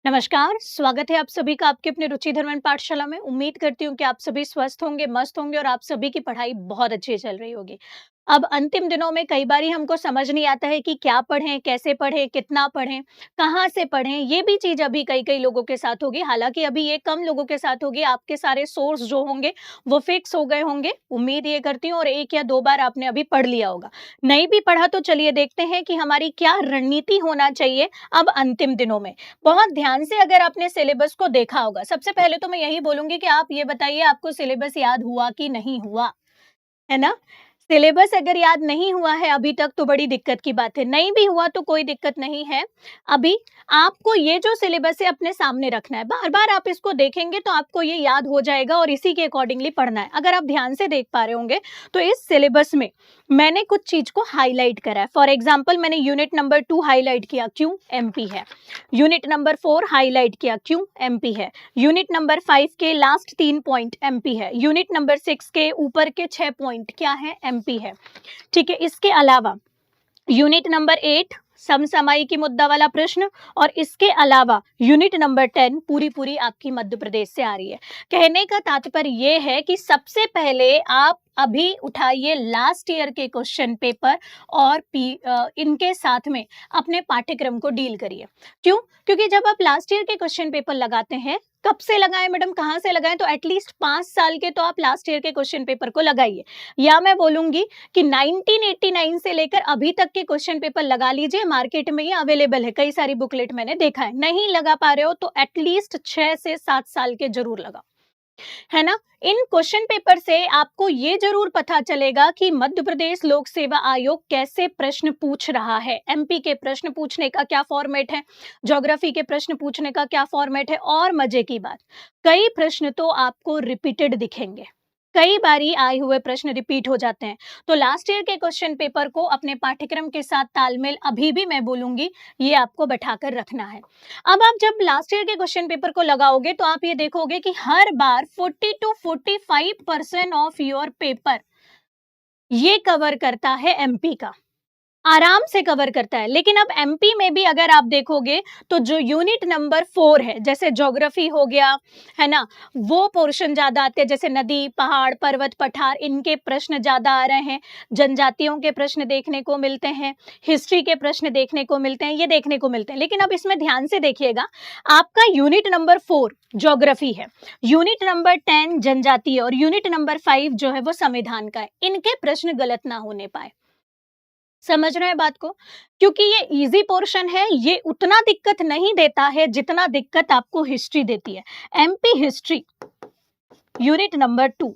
नमस्कार, स्वागत है आप सभी का आपके अपने रुचि धर्मन पाठशाला में। उम्मीद करती हूँ कि आप सभी स्वस्थ होंगे, मस्त होंगे और आप सभी की पढ़ाई बहुत अच्छी चल रही होगी। अब अंतिम दिनों में कई बारी हमको समझ नहीं आता है कि क्या पढ़ें, कैसे पढ़ें, कितना पढ़ें, कहाँ से पढ़ें, ये भी चीज़ अभी कई-कई लोगों के साथ होगी। हालाँकि अभी ये कम लोगों के साथ होगी, आपके सारे सोर्स जो होंगे, वो फिक्स हो गए होंगे। उम्मीद ये करती हूँ और 1 या 2 बार आपने अभी पढ़ लिया होगा। नहीं भी पढ़ा तो चलिए देखते हैं कि हमारी क्या रणनीति होना चाहिए अब अंतिम दिनों में। बहुत ध्यान से अगर आपने सिलेबस को देखा होगा, सबसे पहले तो मैं यही बोलूँगी कि आप ये बताइए आपको सिलेबस याद हुआ कि नहीं हुआ? है ना? सिलेबस अगर याद नहीं हुआ है अभी तक तो बड़ी दिक्कत की बात है, नहीं भी हुआ तो कोई दिक्कत नहीं है। अभी आपको ये जो सिलेबस है अपने सामने रखना है, बार-बार आप इसको देखेंगे तो आपको ये याद हो जाएगा और इसी के अकॉर्डिंगली पढ़ना है। अगर आप ध्यान से देख पा रहे होंगे तो इस सिलेबस में मैंने कुछ चीज़ को हाइलाइट करा है। फॉर एग्जाम्पल मैंने यूनिट नंबर 2 हाइलाइट किया, क्यों? एमपी है। यूनिट नंबर 4 हाइलाइट किया, क्यों? एमपी है। यूनिट नंबर 5 के लास्ट 3 पॉइंट एमपी है। यूनिट नंबर 6 के ऊपर के 6 पॉइंट क्या है? एमपी है। ठीक है, इसके अलावा यूनिट नंबर 8 समसामयिकी मुद्दा वाला प्रश्न और इसके अलावा यूनिट नंबर 10 पूरी आपकी मध्य प्रदेश से आ रही है। कहने का तात्पर्य ये है कि सबसे पहले आप अभी उठाइए लास्ट ईयर के क्वेश्चन पेपर और इनके साथ में अपने पाठ्यक्रम को डील करिए। क्यों? क्योंकि जब आप लास्ट ईयर के क्वेश्चन पेपर लगाते हैं, कब से लगाएं मैडम, कहाँ से लगाएं? तो एटलीस्ट 5 साल के तो आप लास्ट ईयर के क्वेश्चन पेपर को लगाइए, या मैं बोलूंगी कि 1989 से लेकर अभी तक के क्वेश्चन पेपर लगा लीजिए। मार्केट में ये अवेलेबल है, कई सारी बुकलेट मैंने देखा है। नहीं लगा पा रहे हो तो एटलीस्ट 6 से 7 साल के जरूर लगाओ, है ना? इन क्वेश्चन पेपर से आपको ये जरूर पता चलेगा कि मध्य प्रदेश लोक सेवा आयोग कैसे प्रश्न पूछ रहा है, एमपी के प्रश्न पूछने का क्या फॉर्मेट है, ज्योग्राफी के प्रश्न पूछने का क्या फॉर्मेट है। और मजे की बात, कई प्रश्न तो आपको रिपीटेड दिखेंगे, कई बारी आए हुए प्रश्न रिपीट हो जाते हैं। तो लास्ट ईयर के क्वेश्चन पेपर को अपने पाठ्यक्रम के साथ तालमेल अभी भी मैं बोलूंगी ये आपको बैठाकर रखना है। अब आप जब लास्ट ईयर के क्वेश्चन पेपर को लगाओगे तो आप ये देखोगे कि हर बार 40 to 45% ऑफ योर पेपर ये कवर करता है एमपी का, आराम से कवर करता है। लेकिन अब एमपी में भी अगर आप देखोगे तो जो यूनिट नंबर 4 है, जैसे ज्योग्राफी हो गया, है ना, वो पोर्शन ज्यादा आते हैं। जैसे नदी, पहाड़, पर्वत, पठार, इनके प्रश्न ज्यादा आ रहे हैं। जनजातियों के प्रश्न देखने को मिलते हैं, हिस्ट्री के प्रश्न देखने को मिलते हैं, ये देखने को मिलते हैं। लेकिन अब इसमें ध्यान से देखिएगा, आपका यूनिट नंबर 4 ज्योग्राफी है, यूनिट नंबर 10 जनजातीय और यूनिट नंबर 5 जो है वो संविधान का है। इनके प्रश्न गलत ना होने पाए, समझ रहे हैं बात को? क्योंकि ये इजी पोर्शन है, ये उतना दिक्कत नहीं देता है जितना दिक्कत आपको हिस्ट्री देती है। एमपी हिस्ट्री यूनिट नंबर 2,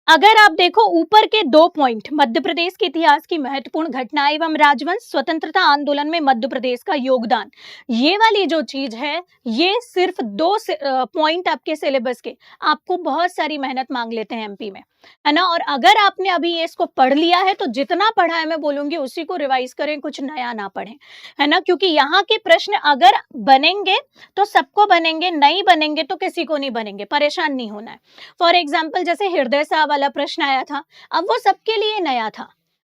अगर आप देखो ऊपर के 2 पॉइंट, मध्य प्रदेश के इतिहास की महत्वपूर्ण घटनाएं एवं राजवंश, स्वतंत्रता आंदोलन में मध्य प्रदेश का योगदान, ये वाली जो चीज है, ये सिर्फ 2 पॉइंट आपके सिलेबस के आपको बहुत सारी मेहनत मांग लेते हैं एमपी में, है ना? और अगर आपने अभी ये इसको पढ़ लिया है तो जितना पढ़ा है मैं बोलूंगी उसी को रिवाइज करें, कुछ नया ना पढ़ें, है ना? क्योंकि यहाँ के प्रश्न अगर बनेंगे तो सबको बनेंगे, नहीं बनेंगे तो किसी को नहीं बनेंगे, परेशान नहीं होना है। फॉर एग्जाम्पल जैसे हृदय साह वाला प्रश्न आया था, अब वो सबके लिए नया था,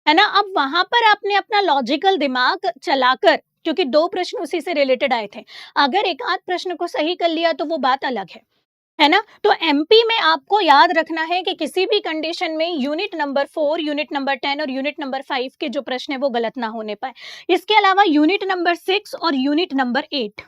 है ना? अब वहां पर आपने अपना लॉजिकल दिमाग चलाकर, क्योंकि 2 प्रश्न उसी से रिलेटेड आए थे, अगर एक आध प्रश्न को सही कर लिया तो वो बात अलग है ना? तो एमपी में आपको याद रखना है कि किसी भी कंडीशन में यूनिट नंबर 4, यूनिट नंबर 10 और यूनिट नंबर 5 के जो प्रश्न है वो गलत ना होने पाए। इसके अलावा यूनिट नंबर 6 और यूनिट नंबर 8,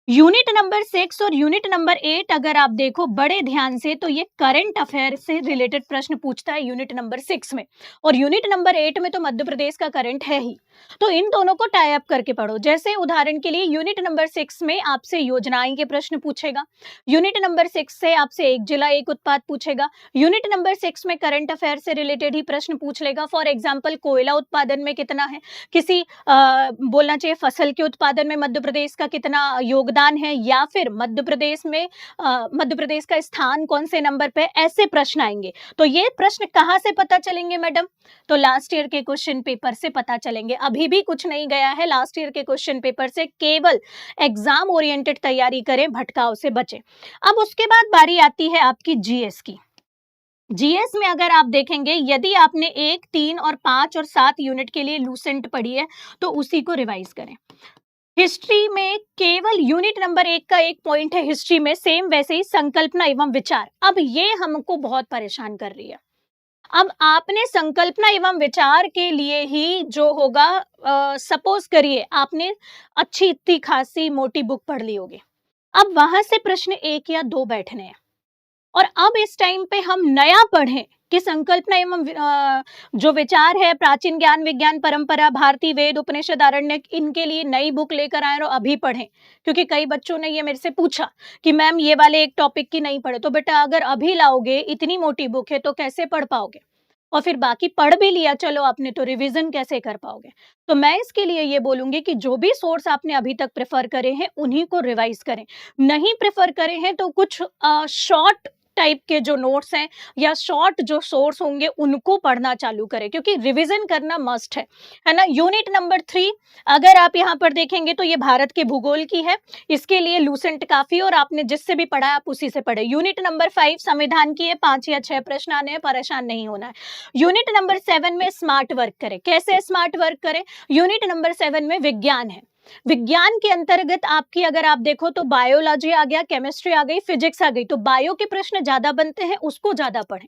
यूनिट नंबर 6 और यूनिट नंबर 8 अगर आप देखो बड़े ध्यान से तो ये करंट अफेयर से रिलेटेड प्रश्न पूछता है यूनिट नंबर 6 में, और यूनिट नंबर 8 में तो मध्य प्रदेश का करंट है ही। तो इन दोनों को टाई अप करके पढ़ो। जैसे उदाहरण के लिए यूनिट नंबर 6 में आपसे योजनाएं के प्रश्न पूछेगा, यूनिट नंबर 6 से आपसे एक जिला एक उत्पाद पूछेगा, यूनिट नंबर 6 में करंट अफेयर से रिलेटेड ही प्रश्न पूछ लेगा। फॉर एग्जाम्पल कोयला उत्पादन में कितना है, किसी बोलना चाहिए फसल के उत्पादन में मध्य प्रदेश का कितना योगदान है, या फिर मध्य प्रदेश में मध्य प्रदेश का स्थान कौन से नंबर पे, ऐसे प्रश्न आएंगे। तो ये प्रश्न कहां से पता चलेंगे मैडम? तो लास्ट ईयर के क्वेश्चन पेपर से पता चलेंगे। अभी भी कुछ नहीं गया है लास्ट ईयर के क्वेश्चन पेपर से, केवल एग्जाम ओरिएंटेड तैयारी करें, भटकाव से बचें। अब उसके बाद बारी आती है आपकी जीएस की। जीएस में अगर आप देखेंगे, यदि आपने 1, 3 और 5 और 7 यूनिट के लिए लूसेंट पढ़ी है तो उसी को रिवाइज करें। हिस्ट्री में केवल यूनिट नंबर 1 का एक पॉइंट है हिस्ट्री में, सेम वैसे ही संकल्पना एवं विचार। अब ये हमको बहुत परेशान कर रही है। अब आपने संकल्पना एवं विचार के लिए ही जो होगा, सपोज करिए आपने अच्छी इतनी खासी मोटी बुक पढ़ ली होगी, अब वहां से प्रश्न 1 या 2 बैठने हैं, और अब इस टाइम पे हम नया पढ़ें कि संकल्पना एवं जो विचार है, प्राचीन ज्ञान विज्ञान परंपरा, भारतीय वेद उपनिषद आरण्यक, इनके लिए नई बुक लेकर आए और अभी पढ़ें। क्योंकि कई बच्चों ने ये मेरे से पूछा कि मैम ये वाले एक टॉपिक की नहीं पढ़े, तो बेटा अगर अभी लाओगे, इतनी मोटी बुक है तो कैसे पढ़ पाओगे, और फिर बाकी पढ़ भी लिया चलो आपने, तो रिवीजन कैसे कर पाओगे। तो मैं इसके लिए ये बोलूंगी कि जो भी सोर्स आपने अभी तक प्रेफर करे हैं उन्हीं को रिवाइज करें, नहीं प्रेफर करे हैं तो कुछ शॉर्ट टाइप के जो नोट्स हैं या शॉर्ट जो सोर्स होंगे उनको पढ़ना चालू करें, क्योंकि रिवीजन करना मस्ट है ना। यूनिट नंबर 3 अगर आप यहाँ पर देखेंगे तो ये भारत के भूगोल की है, इसके लिए लूसेंट काफी, और आपने जिससे भी पढ़ा आप उसी से पढ़े। यूनिट नंबर 5 संविधान की है, 5 या 6 प्रश्न आने हैं, परेशान नहीं होना है। यूनिट नंबर 7 में स्मार्ट वर्क करें, कैसे स्मार्ट वर्क करें, यूनिट नंबर 7 में विज्ञान है। विज्ञान के अंतर्गत आपकी अगर आप देखो तो बायोलॉजी आ गया, केमिस्ट्री आ गई, फिजिक्स आ गई, तो बायो के प्रश्न ज्यादा बनते हैं, उसको ज्यादा पढ़ें।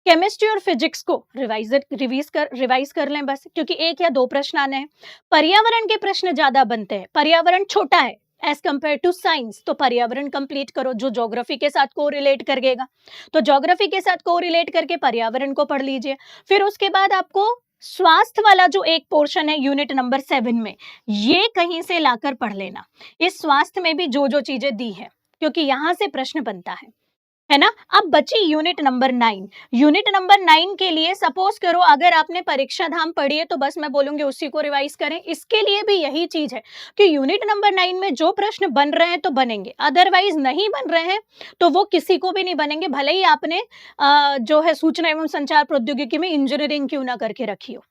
केमिस्ट्री और फिजिक्स को रिवाइज कर लें बस, क्योंकि 1 या 2 प्रश्न आने हैं। पर्यावरण के प्रश्न ज्यादा बनते हैं, पर्यावरण छोटा है एज कंपेयर टू साइंस, तो पर्यावरण कंप्लीट करो, जो ज्योग्राफी के साथ को रिलेट करेगा, तो ज्योग्राफी के साथ को रिलेट करके पर्यावरण को पढ़ लीजिए। फिर उसके बाद आपको स्वास्थ्य वाला जो एक पोर्शन है यूनिट नंबर 7 में, ये कहीं से लाकर पढ़ लेना। इस स्वास्थ्य में भी जो जो चीजें दी है, क्योंकि यहां से प्रश्न बनता है ना। अब बची यूनिट नंबर 9। यूनिट नंबर 9 के लिए सपोज करो अगर आपने परीक्षा धाम पढ़ी है तो बस मैं बोलूंगी उसी को रिवाइज करें। इसके लिए भी यही चीज है कि यूनिट नंबर 9 में जो प्रश्न बन रहे हैं तो बनेंगे, अदरवाइज नहीं बन रहे हैं तो वो किसी को भी नहीं बनेंगे, भले ही आपने जो है सूचना एवं संचार प्रौद्योगिकी में इंजीनियरिंग क्यों ना करके रखी हो।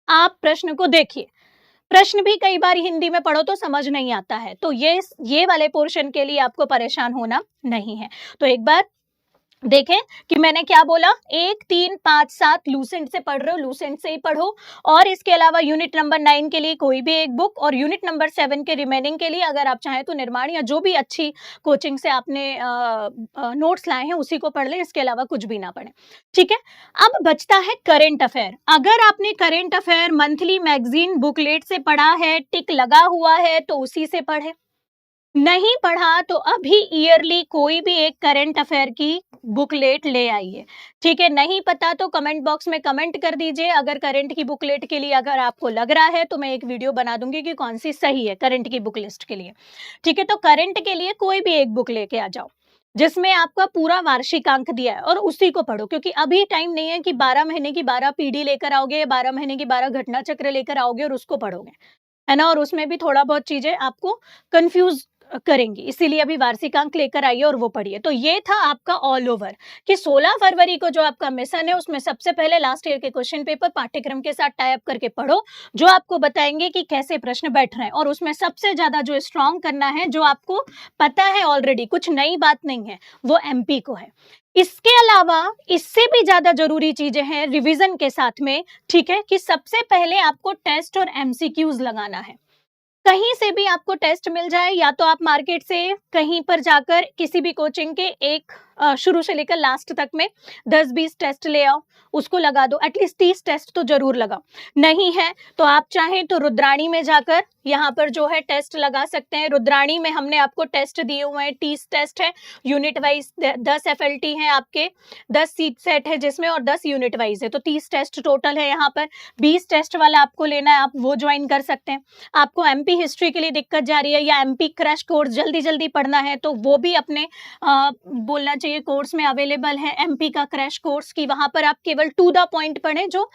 आप प्रश्न को देखिए, प्रश्न भी कई बार हिंदी में पढ़ो तो समझ नहीं आता है, तो ये वाले पोर्शन के लिए आपको परेशान होना नहीं है। तो एक बार देखें कि मैंने क्या बोला, 1 3 5 7 लूसेंट से पढ़ रहे हो, लूसेंट से ही पढ़ो, और इसके अलावा यूनिट नंबर 9 के लिए कोई भी एक बुक, और यूनिट नंबर 7 के रिमेनिंग के लिए अगर आप चाहें तो निर्माण या जो भी अच्छी कोचिंग से आपने नोट्स लाए हैं उसी को पढ़ लें, इसके अलावा कुछ भी ना पढ़ें, ठीक है। अब बचता है करेंट अफेयर। अगर आपने current affair monthly magazine booklet से पढ़ा है, टिक लगा हुआ है, तो उसी से पढ़े। नहीं पढ़ा तो अभी ईयरली कोई भी एक करंट अफेयर की बुकलेट ले आइए, ठीक है। नहीं पता तो कमेंट बॉक्स में कमेंट कर दीजिए। अगर करंट की बुकलेट के लिए अगर आपको लग रहा है तो मैं एक वीडियो बना दूंगी कि कौन सी सही है करंट की बुक लिस्ट के लिए, ठीक है। तो करंट के लिए कोई भी एक बुक लेके आ जाओ जिसमें आपका पूरा वार्षिक अंक दिया है और उसी को पढ़ो, क्योंकि अभी टाइम नहीं है कि 12 महीने की 12 पीढ़ी लेकर आओगे या 12 महीने की 12 घटना चक्र लेकर आओगे और उसको पढ़ोगे, है ना। और उसमें भी थोड़ा बहुत चीजें आपको कंफ्यूज करेंगी, इसीलिए अभी वार्षिक अंक लेकर आइए और वो पढ़िए। तो ये था आपका ऑल ओवर कि 16 फरवरी को जो आपका मिशन है उसमें सबसे पहले लास्ट ईयर के क्वेश्चन पेपर पाठ्यक्रम के साथ टाई अप करके पढ़ो, जो आपको बताएंगे कि कैसे प्रश्न बैठ रहे हैं, और उसमें सबसे ज्यादा जो स्ट्रॉन्ग करना है, जो आपको पता है ऑलरेडी, कुछ नई बात नहीं है, वो एमपी को है। इसके अलावा इससे भी ज्यादा जरूरी चीजें हैं रिवीजन के साथ में, ठीक है, कि सबसे पहले आपको टेस्ट और एमसीक्यूज लगाना है। कहीं से भी आपको टेस्ट मिल जाए, या तो आप मार्केट से कहीं पर जाकर किसी भी कोचिंग के एक शुरू से लेकर लास्ट तक में 10-20 टेस्ट ले आओ, उसको लगा दो, एटलीस्ट 30 टेस्ट तो जरूर लगाओ। नहीं है तो आप चाहें तो रुद्राणी में जाकर यहाँ पर जो है टेस्ट लगा सकते हैं। रुद्राणी में हमने आपको टेस्ट दिए हुए हैं, 30 टेस्ट है, यूनिट वाइज 10 एफएलटी है, आपके 10 सीट सेट है जिसमें, और 10 यूनिट वाइज है, तो 30 टेस्ट टोटल है। यहाँ पर 20 टेस्ट वाला आपको लेना है, आप वो ज्वाइन कर सकते हैं। आपको एमपी हिस्ट्री के लिए दिक्कत जा रही है या एमपी क्रैश कोर्स जल्दी जल्दी पढ़ना है, तो वो भी अपने बोलना चाहिए कोर्स में अवेलेबल है, एमपी का क्रैश कोर्स की। वहां पर आप केवल टू द पॉइंट पढ़ें, जो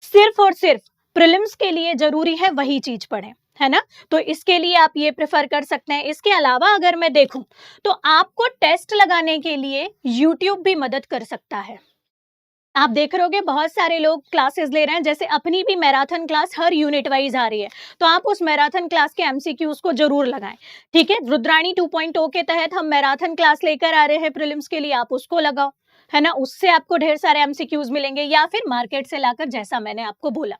सिर्फ और सिर्फ प्रीलिम्स के लिए जरूरी है वही चीज पढ़ें, है ना। तो इसके लिए आप ये प्रेफर कर सकते हैं। इसके अलावा अगर मैं देखूं तो आपको टेस्ट लगाने के लिए यूट्यूब भी मदद कर सकता है। आप देख रहे होगे बहुत सारे लोग क्लासेस ले रहे हैं, जैसे अपनी भी मैराथन क्लास हर यूनिट वाइज आ रही है, तो आप उस मैराथन क्लास के एमसीक्यूज को जरूर लगाएं, ठीक है। रुद्राणी 2.0 के तहत हम मैराथन क्लास लेकर आ रहे हैं प्रीलिम्स के लिए, आप उसको लगाओ, है ना। उससे आपको ढेर सारे एमसीक्यूज मिलेंगे, या फिर मार्केट से लाकर, जैसा मैंने आपको बोला।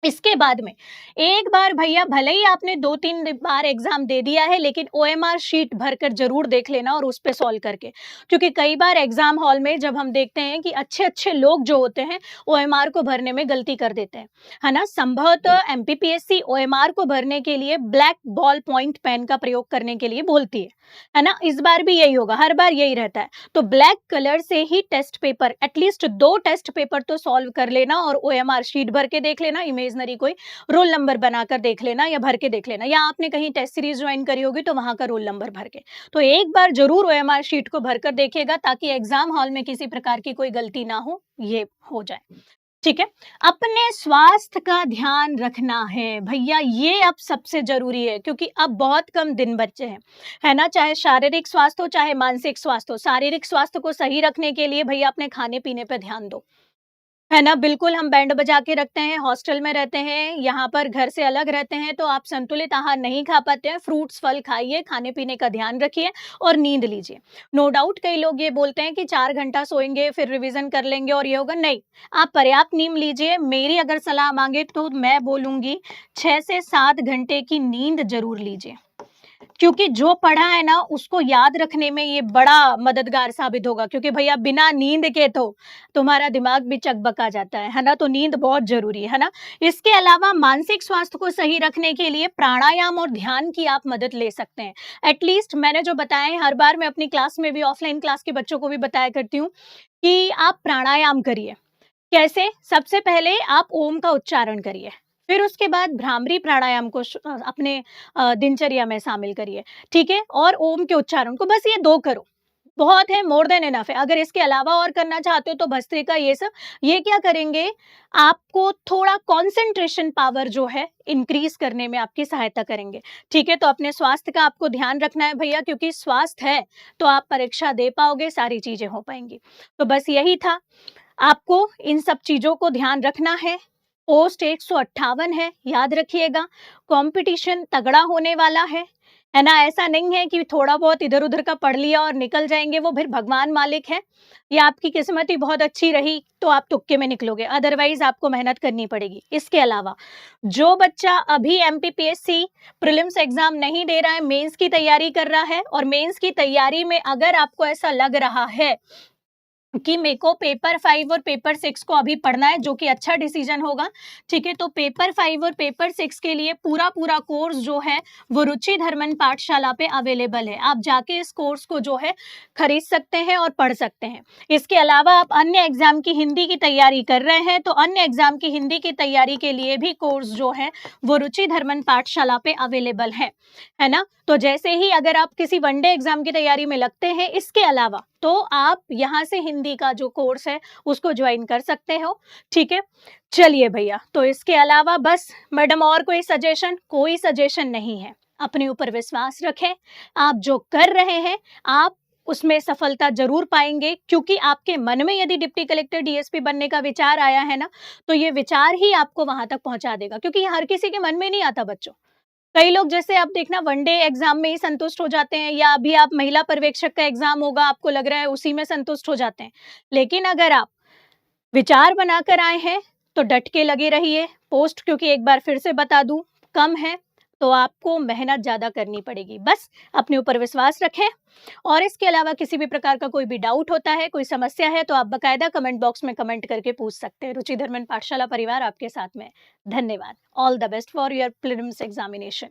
इसके बाद में एक बार भैया भले ही आपने 2-3 बार एग्ज़ाम दे दिया है, लेकिन ओएमआर शीट भरकर ज़रूर देख लेना और उस पे सॉल्व करके। क्योंकि कई बार एग्ज़ाम हॉल में जब हम देखते हैं कि अच्छे-अच्छे लोग जो होते हैं, ओएमआर को भरने में गलती कर देते हैं, है ना? संभवतः एमपीपीएससी ओएमआर को भरने के लिए ब्लैक बॉल पॉइंट पेन का प्रयोग करने के लिए बोलती है ना? इस बार भी यही होगा, हर बार यही रहता है। तो ब्लैक कलर से ही test paper at least 2 test paper तो सॉल्व कर लेना और ओएमआर शीट भर के देख लेना, इमेजिनरी कोई रोल नंबर बनाकर देख लेना या भर के देख लेना, या आपने कहीं टेस्ट सीरीज ज्वाइन करी होगी तो वहां का रोल नंबर भर के। तो एक बार जरूर ओएमआर शीट को भरकर देखिएगा ताकि एग्जाम हॉल में किसी प्रकार की कोई गलती ना हो, ये हो जाए। ठीक है। अपने स्वास्थ्य का ध्यान रखना है भैया, ये अब सबसे जरूरी है क्योंकि अब बहुत कम दिन बचे हैं, है ना? चाहे शारीरिक स्वास्थ्य हो चाहे मानसिक स्वास्थ्य हो, शारीरिक स्वास्थ्य को सही रखने के लिए भैया अपने खाने पीने पे ध्यान दो, है ना? बिल्कुल हम बैंड बजा के रखते हैं, हॉस्टल में रहते हैं, यहाँ पर घर से अलग रहते हैं, तो आप संतुलित आहार नहीं खा पाते हैं। फ्रूट्स, फल खाइए, खाने-पीने का ध्यान रखिए और नींद लीजिए। नो डाउट कई लोग ये बोलते हैं कि 4 घंटा सोएँगे, फिर रिवीज़न कर लेंगे और ये होगा। नहीं, आप पर्याप्त नींद लीजिए। मेरी अगर सलाह माँगे तो मैं बोलूँगी 6 से 7 घंटे की नींद ज़रूर लीजिए। क्योंकि जो पढ़ा है ना उसको याद रखने में ये बड़ा मददगार साबित होगा, क्योंकि भैया बिना नींद के तो तुम्हारा दिमाग भी चकबका जाता है ना? तो नींद बहुत जरूरी है ना? इसके अलावा मानसिक स्वास्थ्य को सही रखने के लिए प्राणायाम और ध्यान की आप मदद ले सकते हैं। एटलीस्ट मैंने जो बताया है, हर बार मैं अपनी क्लास में भी, ऑफलाइन क्लास के बच्चों को भी बताया करती हूँ कि आप प्राणायाम करिए। कैसे? सबसे पहले आप ओम का उच्चारण करिए, फिर उसके बाद भ्रामरी प्राणायाम को अपने दिनचर्या में शामिल करिए, ठीक है? और ओम के उच्चारण को बस ये 2 करो, बहुत है, मोर देन इनफ है। अगर इसके अलावा और करना चाहते हो तो भस्त्रिका, ये सब, ये क्या करेंगे, आपको थोड़ा कंसंट्रेशन पावर जो है इंक्रीज करने में आपकी सहायता करेंगे, ठीक है? तो अपने स्वास्थ्य का आपको ध्यान रखना है भैया, क्योंकि स्वास्थ्य है तो आप परीक्षा दे पाओगे, सारी चीजें हो पाएंगी। तो बस यही था, आपको इन सब चीजों को ध्यान रखना है। पोस्ट 158 है, याद रखिएगा। कंपटीशन तगड़ा होने वाला है ना? ऐसा नहीं है कि थोड़ा बहुत इधर उधर का पढ़ लिया और निकल जाएंगे, वो फिर भगवान मालिक है। या आपकी किस्मत ही बहुत अच्छी रही तो आप तुक्के में निकलोगे, अदरवाइज आपको मेहनत करनी पड़ेगी। इसके अलावा जो बच्चा अभी एमपीपीएससी प्रीलिम्स एग्जाम नहीं दे रहा है, मेंस की तैयारी कर रहा है, और मेंस की तैयारी में अगर आपको ऐसा लग रहा है कि मेरे को पेपर 5 और पेपर 6 को अभी पढ़ना है, जो कि अच्छा डिसीजन होगा, ठीक है? तो पेपर 5 और पेपर 6 के लिए पूरा कोर्स जो है वो रुचि धर्मन पाठशाला पे अवेलेबल है। आप जाके इस कोर्स को जो है खरीद सकते हैं और पढ़ सकते हैं। इसके अलावा आप अन्य एग्जाम की हिंदी की तैयारी कर रहे हैं तो अन्य एग्जाम की हिंदी की तैयारी के लिए भी कोर्स जो है वो रुचि धर्मन पाठशाला पे अवेलेबल है ना? तो जैसे ही अगर आप किसी वनडे एग्जाम की तैयारी में लगते हैं, इसके अलावा तो आप यहाँ से हिंदी का जो कोर्स है उसको ज्वाइन कर सकते हो, ठीक है? चलिए भैया, तो इसके अलावा बस मैडम और कोई सजेशन नहीं है। अपने ऊपर विश्वास रखें, आप जो कर रहे हैं आप उसमें सफलता जरूर पाएंगे, क्योंकि आपके मन में यदि डिप्टी कलेक्टर डीएसपी बनने का विचार आया है ना, तो ये विचार ही आपको वहां तक पहुंचा देगा, क्योंकि हर किसी के मन में नहीं आता बच्चों। कई लोग जैसे आप देखना वनडे एग्जाम में ही संतुष्ट हो जाते हैं, या अभी आप महिला पर्यवेक्षक का एग्जाम होगा, आपको लग रहा है उसी में संतुष्ट हो जाते हैं। लेकिन अगर आप विचार बनाकर आए हैं तो डट के लगे रहिए। पोस्ट, क्योंकि एक बार फिर से बता दूं, कम है तो आपको मेहनत ज्यादा करनी पड़ेगी। बस अपने ऊपर विश्वास रखें, और इसके अलावा किसी भी प्रकार का कोई भी डाउट होता है, कोई समस्या है, तो आप बकायदा कमेंट बॉक्स में कमेंट करके पूछ सकते हैं। रुचि धर्मन पाठशाला परिवार आपके साथ में। धन्यवाद। All the best for your prelims examination.